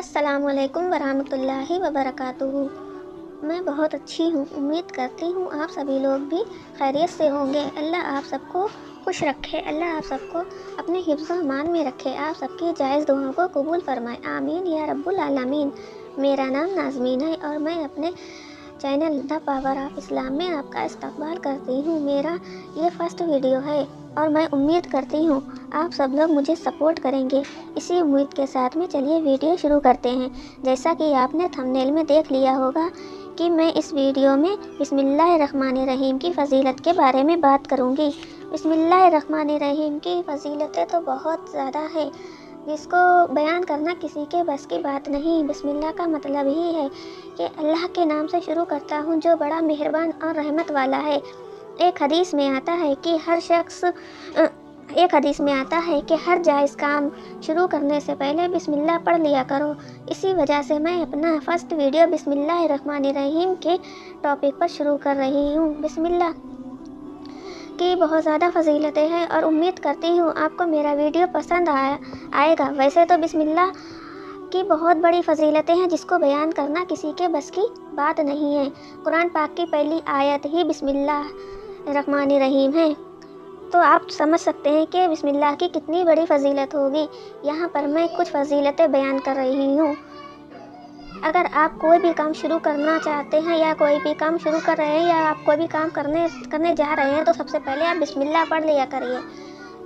السلام علیکم ورحمۃ اللہ وبرکاتہ۔ میں بہت اچھی ہوں، امید کرتی ہوں آپ سبھی لوگ بھی خیریت سے ہوں گے۔ اللہ آپ سب کو خوش رکھے، اللہ آپ سب کو اپنے حفظ و امان میں رکھے، آپ سب کی جائز دعاؤں کو قبول فرمائے، آمین یا رب العالمین۔ میرا نام نازمین ہے اور میں اپنے چینل دا پاور آف اسلام میں آپ کا استقبال کرتی ہوں۔ میرا یہ فرسٹ ویڈیو ہے اور میں امید کرتی ہوں آپ سب لوگ مجھے سپورٹ کریں گے۔ اسی امید کے ساتھ میں چلیے ویڈیو شروع کرتے ہیں۔ جیسا کہ آپ نے تھمبنیل میں دیکھ لیا ہوگا کہ میں اس ویڈیو میں بسم اللہ الرحمن الرحیم کی فضیلت کے بارے میں بات کروں گی۔ بسم اللہ الرحمن الرحیم کی فضیلتیں تو بہت زیادہ ہے، جس کو بیان کرنا کسی کے بس کی بات نہیں۔ بسم اللہ کا مطلب ہی ہے کہ اللہ کے نام سے شروع کرتا ہوں جو بڑا مہربان اور رحمت والا ہے۔ ایک حدیث میں آتا ہے کہ ہر جائز کام شروع کرنے سے پہلے بسم اللہ پڑھ لیا کرو۔ اسی وجہ سے میں اپنا فرسٹ ویڈیو بسم اللہ الرحمن الرحیم کے ٹاپک پر شروع کر رہی ہوں۔ بسم اللہ کی بہت زیادہ فضیلتیں ہیں اور امید کرتی ہوں آپ کو میرا ویڈیو پسند آئے گا۔ ویسے تو بسم اللہ کی بہت بڑی فضیلتیں ہیں جس کو بیان کرنا کسی کے بس کی بات نہیں ہے۔ قرآن پاک کی پہلی آیت ہی بسم اللہ الرحمن الرحیم ہے، تو آپ سمجھ سکتے ہیں کہ بسم اللہ کی کتنی بڑی فضیلت ہوگی۔ یہاں پر میں کچھ فضیلتیں بیان کر رہی ہوں۔ اگر آپ کوئی بھی کام شروع کرنا چاہتے ہیں یا کوئی بھی کام شروع کر رہے ہیں یا آپ کوئی بھی کام کرنے جا رہے ہیں تو سب سے پہلے آپ بسم اللہ پڑھ لیا کریے۔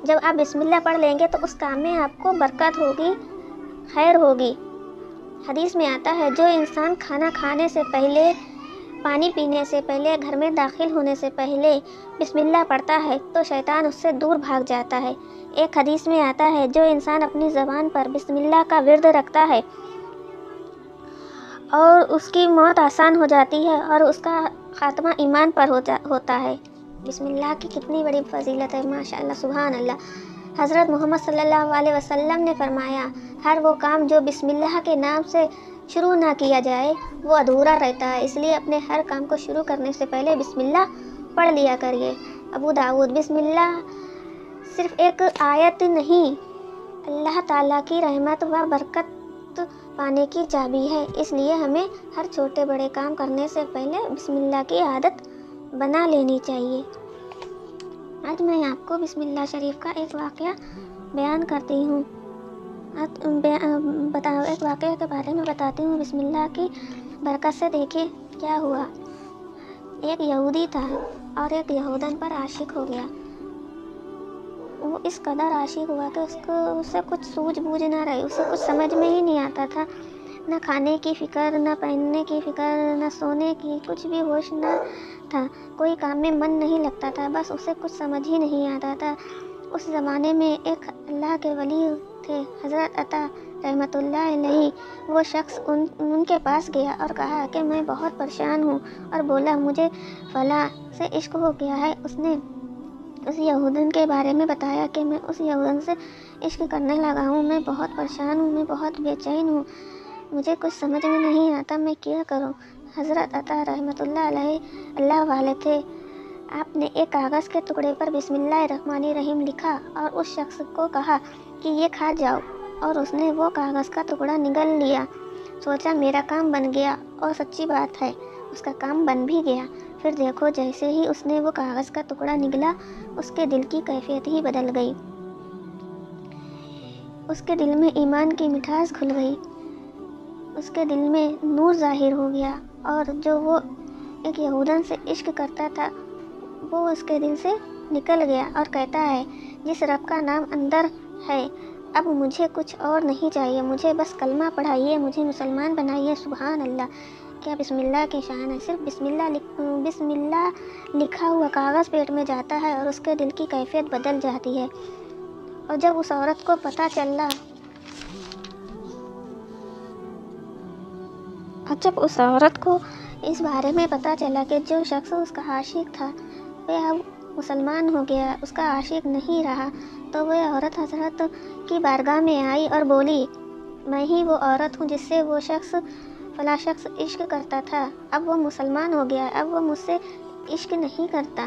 جب آپ بسم اللہ پڑھ لیں گے تو اس کام میں آپ کو برکت ہوگی، خیر ہوگی۔ حدیث میں آتا ہے جو انسان کھانا کھانے سے پہلے، پانی پینے سے پہلے، گھر میں داخل ہونے سے پہلے بسم اللہ پڑھتا ہے تو شیطان اس سے دور بھاگ جاتا ہے۔ ایک حدیث میں آتا ہے جو انسان اپنی زبان پر بسم اللہ کا ورد رکھتا ہے اور اس کی موت آسان ہو جاتی ہے اور اس کا خاتمہ ایمان پر ہوتا ہے۔ بسم اللہ کی کتنی بڑی فضیلت ہے، ماشاءاللہ، سبحان اللہ۔ حضرت محمد صلی اللہ علیہ وسلم نے فرمایا ہر وہ کام جو بسم اللہ کے نام سے شروع نہ کیا جائے وہ ادھورا رہتا ہے، اس لیے اپنے ہر کام کو شروع کرنے سے پہلے بسم اللہ پڑھ لیا کریے۔ ابو داؤد۔ بسم اللہ صرف ایک آیت نہیں، اللہ تعالیٰ کی رحمت و برکت پانے کی چابی ہے، اس لیے ہمیں ہر چھوٹے بڑے کام کرنے سے پہلے بسم اللہ کی عادت بنا لینی چاہیے۔ آج میں آپ کو بسم اللہ شریف کا ایک واقعہ بیان کرتی ہوں، ایک واقعہ کے بارے میں بتاتی ہوں۔ بسم اللہ کی برکت سے دیکھیے کیا ہوا۔ ایک یہودی تھا اور ایک یہودن پر عاشق ہو گیا۔ وہ اس قدر عاشق ہوا کہ اس سے کچھ سوجھ بوجھ نہ رہی، اسے کچھ سمجھ میں ہی نہیں آتا تھا، نہ کھانے کی فکر، نہ پہننے کی فکر، نہ سونے کی، کچھ بھی ہوش نہ تھا، کوئی کام میں من نہیں لگتا تھا، بس اسے کچھ سمجھ ہی نہیں آتا تھا۔ اس زمانے میں ایک اللہ کے ولی تھے، حضرت عطا رحمۃ اللہ علیہ۔ وہ شخص ان کے پاس گیا اور کہا کہ میں بہت پریشان ہوں، اور بولا مجھے فلاں سے عشق ہو گیا ہے۔ اس نے اس یہودن کے بارے میں بتایا کہ میں اس یہودن سے عشق کرنے لگا ہوں، میں بہت پریشان ہوں، میں بہت بے چین ہوں، مجھے کچھ سمجھ میں نہیں آتا، میں کیا کروں۔ حضرت عطا رحمۃ اللہ علیہ اللہ والے تھے، آپ نے ایک کاغذ کے ٹکڑے پر بسم اللہ الرحمن الرحیم لکھا اور اس شخص کو کہا کہ یہ کھا جاؤ، اور اس نے وہ کاغذ کا ٹکڑا نگل لیا۔ سوچا میرا کام بن گیا، اور سچی بات ہے اس کا کام بن بھی گیا۔ پھر دیکھو جیسے ہی اس نے وہ کاغذ کا ٹکڑا نگلا، اس کے دل کی کیفیت ہی بدل گئی، اس کے دل میں ایمان کی مٹھاس گھل گئی، اس کے دل میں نور ظاہر ہو گیا، اور جو وہ ایک یہودن سے عشق کرتا تھا وہ اس کے دل سے نکل گیا، اور کہتا ہے جس رب کا نام اندر ہے اب مجھے کچھ اور نہیں چاہیے، مجھے بس کلمہ پڑھائیے، مجھے مسلمان بنائیے۔ سبحان اللہ، کیا بسم اللہ کی شان ہے۔ صرف بسم اللہ لکھا ہوا کاغذ پیٹ میں جاتا ہے اور اس کے دل کی کیفیت بدل جاتی ہے۔ اور جب اس عورت کو اس بارے میں پتہ چلا کہ جو شخص اس کا عاشق تھا وہ اب مسلمان ہو گیا، اس کا عاشق نہیں رہا، تو وہ عورت حضرت کی بارگاہ میں آئی اور بولی میں ہی وہ عورت ہوں جس سے وہ فلاں شخص عشق کرتا تھا، اب وہ مسلمان ہو گیا، اب وہ مجھ سے عشق نہیں کرتا،